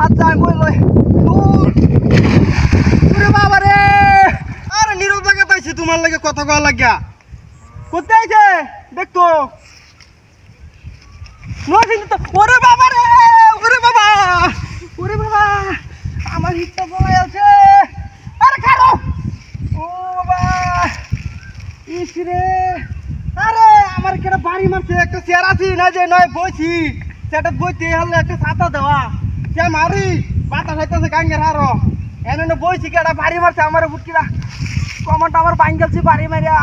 আচ্ছা আমি বললই ওরে বাবা রে আরে নীরব জায়গা পাইছি তোমার লাগে কথা কওয়া লাগিয়া কোথায় আইছে দেখতো নজিন তো ওরে বাবা রে ওরে বাবা আমার হিটটা বলাই আছে আরে খারো ও বাবা ইস রে আরে আমার কেন বাড়ি মারছে একটা চেয়ার আছি না যে নয় বইছি সেটা বইতে হলে একটা ছাতা দেওয়া সে মারি পাতা খাইতেছে গাঙ্গের হারো এনে বইছি কেটা বাড়ি মারছে আমার বুটকিরা কমনটা আমার বাঙ্গেলছি বাড়ি মারিয়া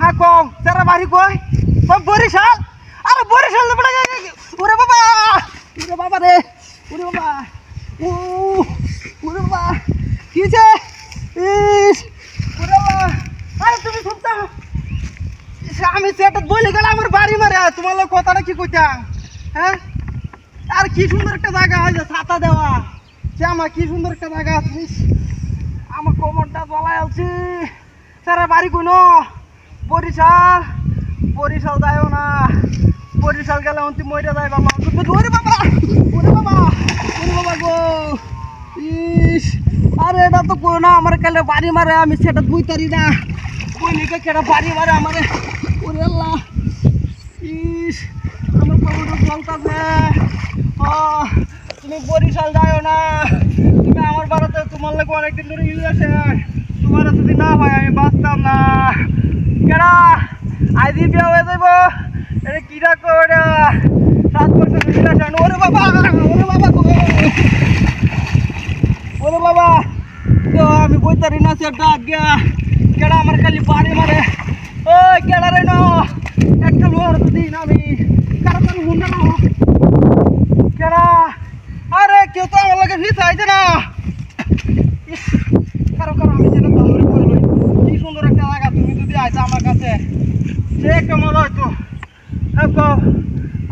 হ্যাঁ কম সেরা বাড়ি কই বরিশাল আরে বরিশাল ওরে বাবা রে ওরে বাবা ওরে বাবা কিছে ইস ওরে বাবা আরে তুমি শুনতা আমি সেটা বলে গেল আমার বাড়ি মারে তোমার লোক কথাটা কি কইতা হ্যাঁ আর কি সুন্দর একটা জায়গা আছে ছাতা দেওয়া সে আমার কি সুন্দর একটা জায়গা আছে আমার কোমরটা জ্বলাই আলছি সারা বাড়ি কইন বরিশাল যাইও না বরিশাল গেলে অন্তিম মইটা যাই বাবা ওরে বাবা গো ইস আরে এটা তো কই না আমার কালে বাড়ি মারে আমি সেটা বুঝতারি না কই লিখে কেটা বাড়ি মারে আমারে ওরে আল্লাহ ইস আমার কোমরটা জ্বলতাছে তুমি বরিশাল যাইও না তুমি আমার বাড়িতে তোমার লাগে অনেকদিন ধরে ইউজ আছে তোমার যদি না হয় আমি বাঁচতাম না কেডা আইদি বিয়া হয়ে যাইব এটা কি রাখো এটা 7 বছর রিলেশন ওরে বাবা তো আমি বইতারি না সেটা আজ্ঞা কেডা আমার খালি বাড়ি মারে ও কেডা রে না একটা লোহার দিন আমি কারণ মুন্ডা না কেডা আরে কেউ তো আমার লাগে নিচে আইছে না কারো আমি যেটা ভালো করে কি সুন্দর একটা জায়গা তুমি যদি আইছো আমার কাছে সে একটা মজা হইতো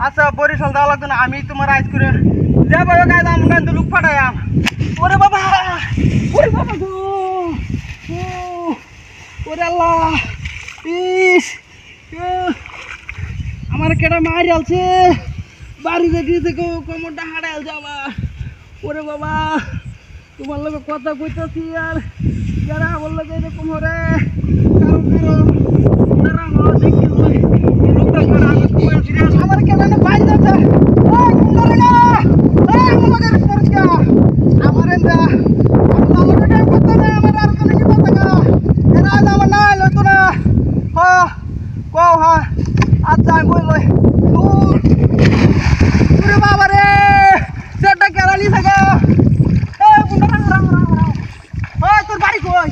আচ্ছা বরিশাল যাওয়া লাগতো না আমি তোমার আইস করে যাবো গায়ে দাম গান তো লুক ফাটাইয়াম ওরে বাবা গো ওরে আল্লাহ ইস আমার কেডা মারি আলছে বাড়ি দেখি কোমরটা হারাই আলছে আমার ওরে বাবা তোমার লোক কথা কইতেছি আর যারা আমার লোক এরকম হরে আমার কেন বাইরে যাচ্ছে আচ্ছা আমি বললই বাবা রে সেটা কেরালি থাকে তোর বাড়ি কই